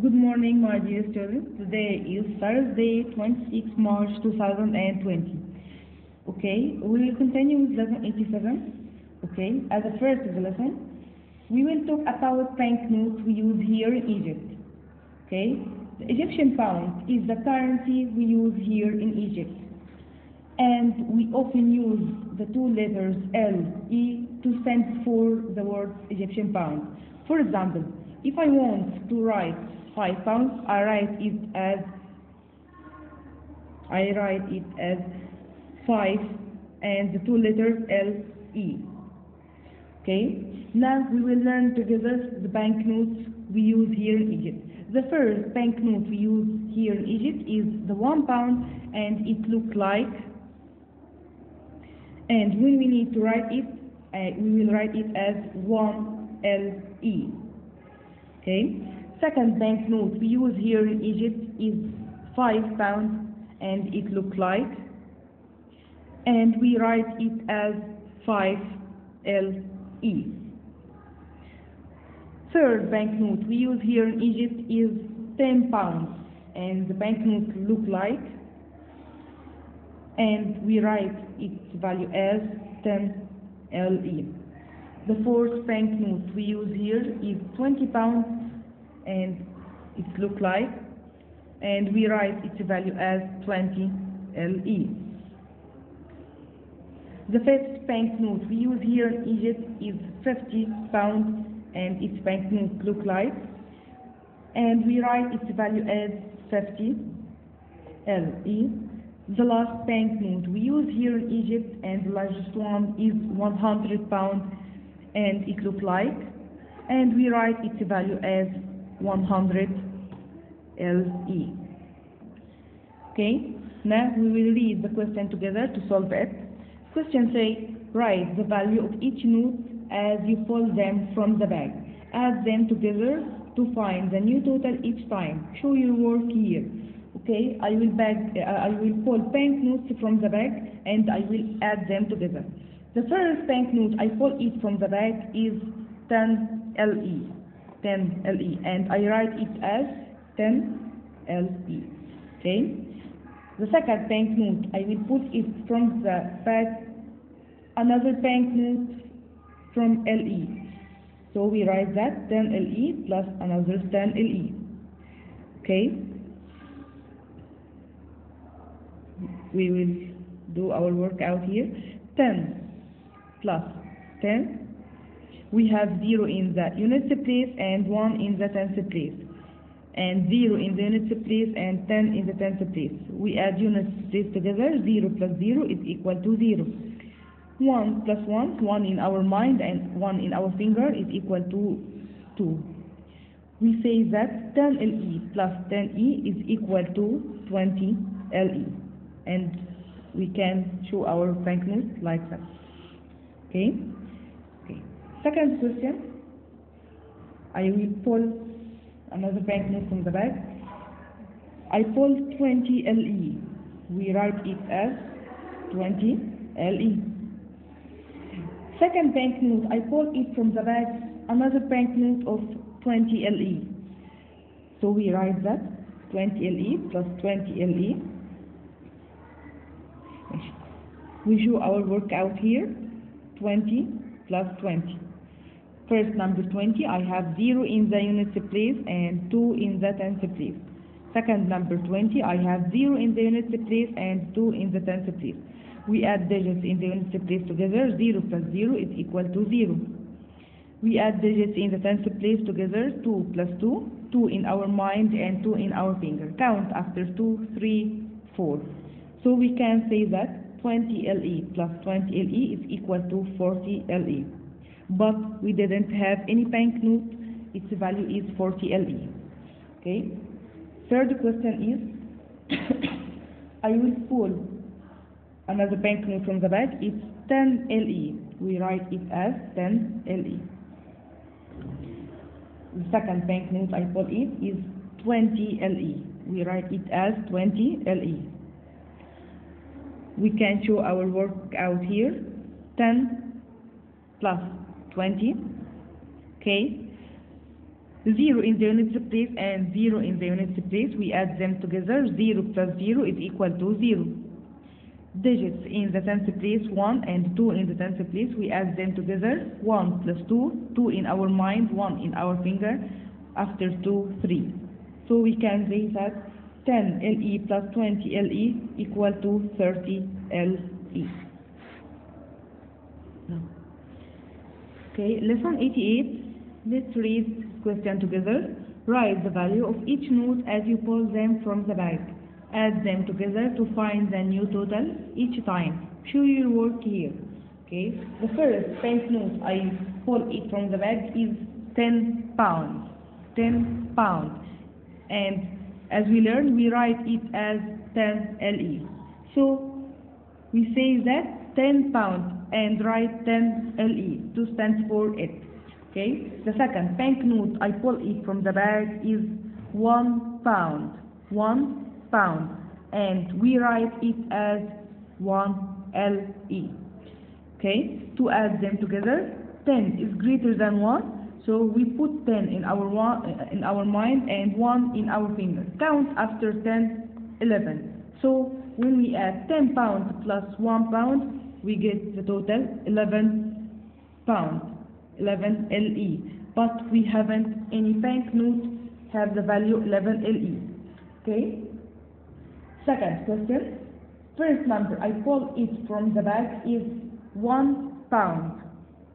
Good morning, my dear students. Today is Thursday, 26 March 2020. Okay, we will continue with lesson 87. Okay, as the first of the lesson, we will talk about banknotes we use here in Egypt. Okay, the Egyptian pound is the currency we use here in Egypt, and we often use the two letters LE to stand for the word Egyptian pound. For example, if I want to write 5 pounds, I write it as 5 and the two letters LE. Okay, now we will learn together the banknotes we use here in Egypt. The first banknote we use here in Egypt is the 1 pound, and it looks like, and when we need to write it, we will write it as 1 LE. Okay. Second banknote we use here in Egypt is 5 pounds, and it looks like, and we write it as 5 LE. Third banknote we use here in Egypt is 10 pounds, and the banknote look like, and we write its value as 10 LE. The fourth banknote we use here is 20 pounds, and it look like, and we write its value as 20 LE. The fifth banknote we use here in Egypt is 50 pounds, and its banknote look like, and we write its value as 50 LE. The last banknote we use here in Egypt, and the largest one, is 100 pounds, and it look like, and we write its value as 100 LE. Okay, now we will read the question together to solve it. Question say, write the value of each note as you pull them from the bag. Add them together to find the new total each time. Show your work here. Okay, I will pull banknotes from the bag, and I will add them together. The first banknote I pull it from the bag is 10 LE. 10 LE, and I write it as 10 LE. Okay. The second banknote I will put it from the bag, another banknote from LE. So we write that 10 LE plus another 10 LE. Okay. We will do our work out here. 10 plus 10. We have 0 in the units place and 1 in the tens place, and 0 in the units place and 10 in the tens place. We add units place together. 0 plus 0 is equal to 0. 1 plus 1, 1 in our mind and 1 in our finger, is equal to 2. We say that 10 LE plus 10 E is equal to 20 LE, and we can show our banknotes like that. Okay. Second question, I will pull another banknote from the bag. I pull 20 LE. We write it as 20 LE. Second banknote, I pull it from the bag, another banknote of 20 LE. So we write that 20 LE plus 20 LE. We show our work out here. 20 plus 20. First number 20, I have 0 in the units place and 2 in the tens place. Second number 20, I have 0 in the units place and 2 in the tens place. We add digits in the units place together. 0 plus 0 is equal to 0. We add digits in the tens place together. 2 plus 2, 2 in our mind and 2 in our finger. Count after 2, 3, 4. So we can say that 20 LE plus 20 LE is equal to 40 LE. But we didn't have any banknote, its value is 40 LE. Okay. Third question is, I will pull another banknote from the bag. It's 10 LE. We write it as 10 LE. The second banknote I pull it is 20 LE. We write it as 20 LE. We can show our work out here. 10 plus 20. Okay. 0 in the units place and 0 in the units place. We add them together. 0 plus 0 is equal to 0. Digits in the tens place, 1 and 2 in the tens place. We add them together. 1 plus 2, 2 in our mind, 1 in our finger. After 2, 3. So we can say that 10 LE plus 20 LE equal to 30 LE. Okay, lesson 88. Let's read question together. Write the value of each note as you pull them from the bag. Add them together to find the new total each time. Show your work here. Okay, the first banknote I pull it from the bag is 10 pounds. 10 pounds. And as we learned, we write it as 10 LE. So we say that 10 pounds and write 10 LE to stand for it. Okay. The second banknote I pull it from the bag is 1 pound. 1 pound, and we write it as 1 LE. Okay. To add them together, 10 is greater than 1, so we put 10 in our mind and 1 in our finger. Count after 10, 11. So when we add 10 pounds plus 1 pound, we get the total 11 pounds, 11 LE. But we haven't any banknote have the value 11 LE. Okay. Second question. First number I pull it from the bag is 1 pound.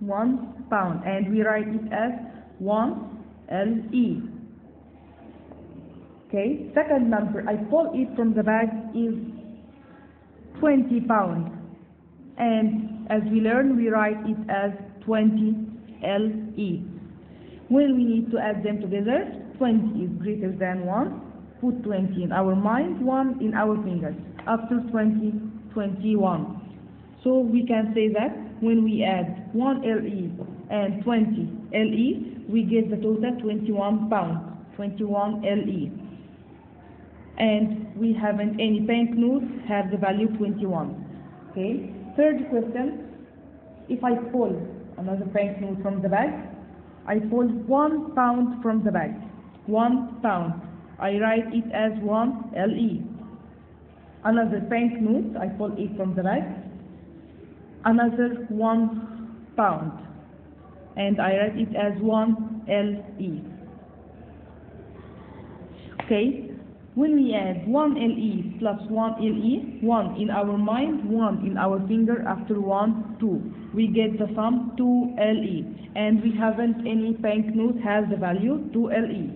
1 pound, and we write it as 1 LE. Okay. Second number I pull it from the bag is 20 pounds. And as we learn, we write it as 20 LE. When we need to add them together, 20 is greater than 1. Put 20 in our mind, 1 in our fingers. After 20, 21. So we can say that when we add 1 LE and 20 LE, we get the total 21 pounds, 21 LE. And we haven't any banknotes have the value 21. Okay. Third question, if I pull another banknote from the bag, I pull 1 pound from the bag. 1 pound. I write it as 1 LE. Another banknote, I pull it from the bag. Another 1 pound. And I write it as 1 LE. Okay. When we add 1 LE plus 1 LE, 1 in our mind, 1 in our finger, after 1, 2. We get the sum 2 LE. And we haven't any banknote has the value 2 LE.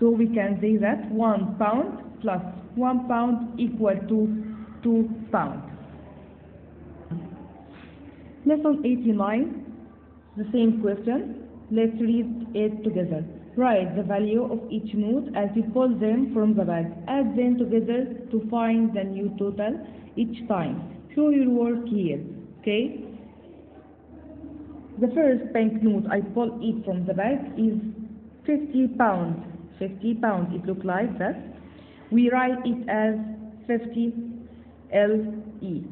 So we can say that 1 pound plus 1 pound equal to 2 pounds. Lesson 89, the same question. Let's read it together. Write the value of each note as you pull them from the bag. Add them together to find the new total each time. Show your work here. Okay. The first banknote I pull it from the bag is 50 pounds. 50 pounds. It looks like that. We write it as 50 LE.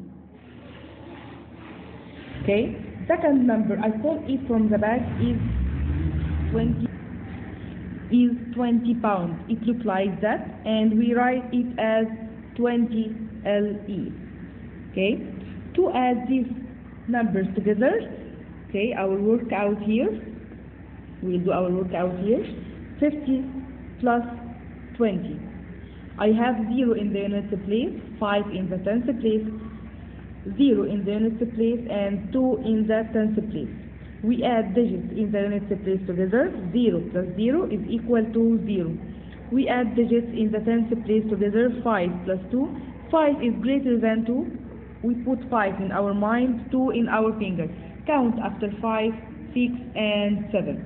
Okay. Second number I pull it from the bag is 20 pounds. It looks like that, and we write it as 20 LE. Okay. To add these numbers together, okay, our workout here. We'll do our workout here. 50 plus 20. I have 0 in the units place, 5 in the tens place, 0 in the units place, and 2 in the tens place. We add digits in the units place together. 0 plus 0 is equal to 0. We add digits in the tens place together. 5 plus 2. 5 is greater than 2. We put 5 in our mind, 2 in our fingers. Count after 5, 6, and 7.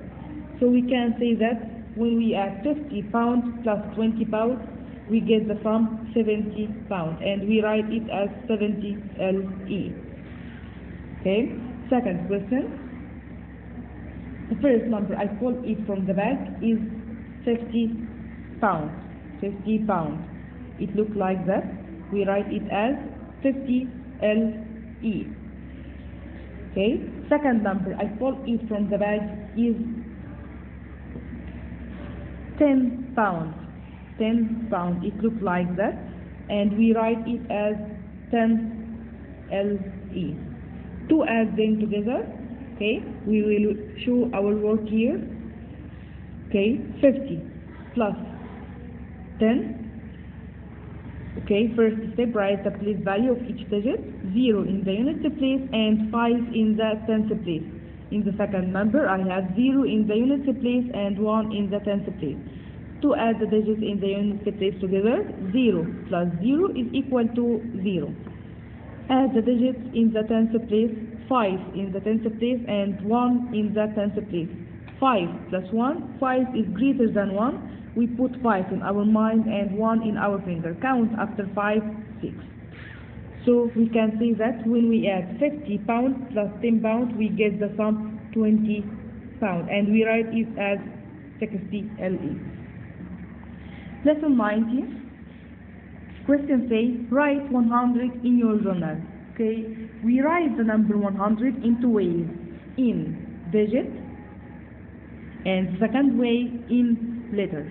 So we can say that when we add 50 pounds plus 20 pounds, we get the sum 70 pounds, and we write it as 70 LE. Okay. Second question. The first number I pull it from the bag is 50 pounds. 50 pounds. It looks like that. We write it as 50 LE. Okay. Second number I pull it from the bag is 10 pounds. 10 pounds. It looks like that, and we write it as 10 LE. To add them together, okay, we will show our work here. Okay, 50 plus 10. Okay, first step, write the place value of each digit, 0 in the units place and 5 in the tens place. In the second number, I have 0 in the units place and 1 in the tens place. To add the digits in the units place together, 0 plus 0 is equal to 0. Add the digits in the tens place, 5 in the tens place and 1 in the tens place. 5 plus 1, 5 is greater than 1. We put 5 in our mind and 1 in our finger. Count after 5, 6. So we can say that when we add 50 pounds plus 10 pounds, we get the sum 20 pounds. And we write it as 60 LE. Lesson 19. Question says, write 100 in your journal. Okay, we write the number 100 in two ways. In digits, and second way in letters.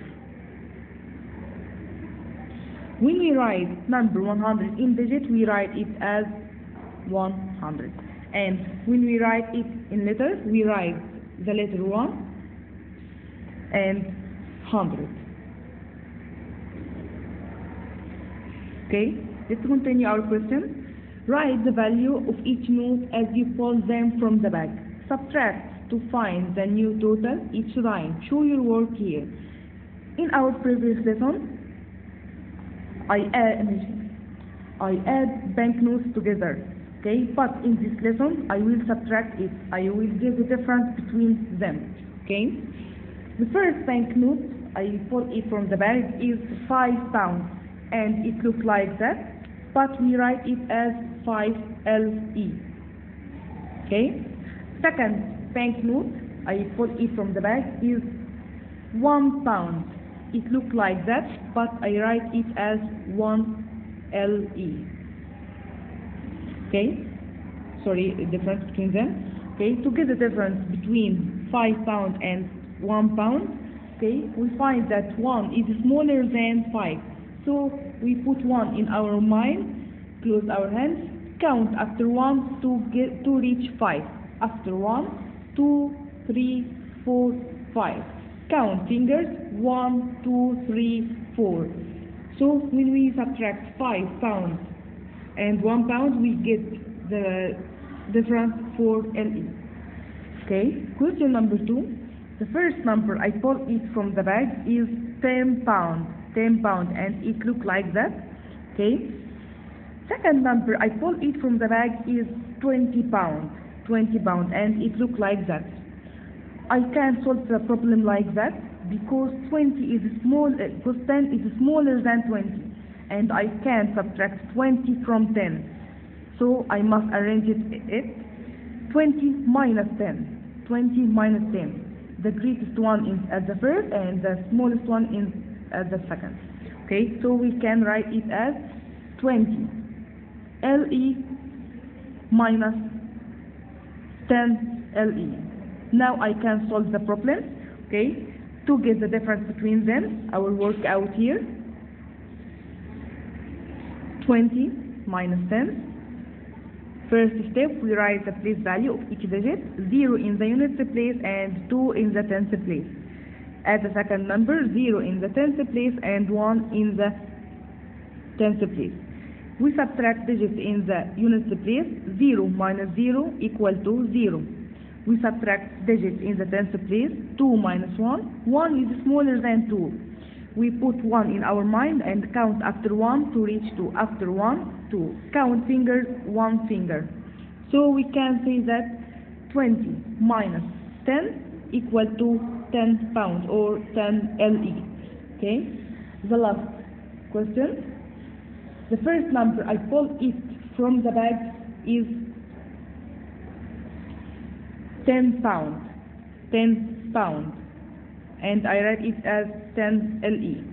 When we write number 100 in digit, we write it as 100. And when we write it in letters, we write the letter 1 and 100. Okay, let's continue our question. Write the value of each note as you pull them from the bag. Subtract to find the new total each line. Show your work here. In our previous lesson, I add banknotes together, okay? But in this lesson, I will subtract it. I will give the difference between them, okay? The first banknote I pull it from the bag is 5 pounds, and it looks like that, but we write it as 5 LE, okay? Second banknote I pull it from the bag is 1 pound. It looks like that, but I write it as 1 LE. Okay? Sorry, the difference between them. Okay, to get the difference between 5 pounds and 1 pound, okay, we find that 1 is smaller than 5. So we put 1 in our mind, close our hands, count after 1 to reach 5. After 1, 2, 3, 4, 5. Count fingers, 1, 2, 3, 4. So when we subtract 5 pounds and 1 pound, we get the difference for LE. Okay, question number 2. The first number I pull it from the bag is 10 pounds. 10 pounds, and it looks like that. Okay. Second number I pull it from the bag is 20 pounds. 20 pounds, and it looks like that. I can solve the problem like that because 20 is small, because 10 is smaller than 20, and I can subtract 20 from 10. So I must arrange it 20 minus 10. 20 minus 10. The greatest one is at the first, and the smallest one is at the second. Okay, so we can write it as 20 LE minus 10 LE. Now I can solve the problem, okay? To get the difference between them, I will work out here. 20 minus 10. First step, we write the place value of each digit, 0 in the units place and 2 in the tens place. Add the second number, 0 in the tens place and 1 in the tens place. We subtract digits in the units place, 0 minus 0 equal to 0. We subtract digits in the tens place, 2 minus 1. 1 is smaller than 2. We put 1 in our mind and count after 1 to reach 2. After 1, 2. Count fingers, 1 finger. So we can say that 20 minus 10 equal to 10 pounds or 10 LE. Okay? The last question. The first number I pull it from the bag is 10 pounds. 10 pounds. And I write it as 10 LE.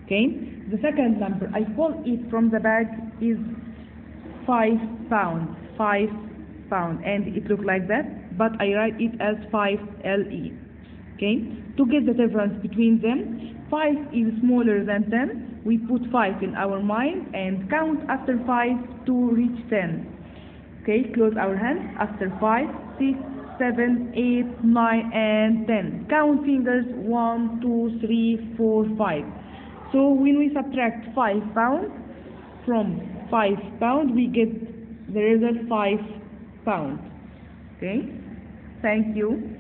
Okay? The second number I pull it from the bag is 5 pounds. 5 pounds. And it looks like that, but I write it as 5 LE. Okay, to get the difference between them, 5 is smaller than 10. We put 5 in our mind and count after 5 to reach 10. Okay, close our hands after 5, 6, 7, 8, 9, and 10. Count fingers 1, 2, 3, 4, 5. So when we subtract 5 pounds from 5 pounds, we get the result 5 pounds. Okay, thank you.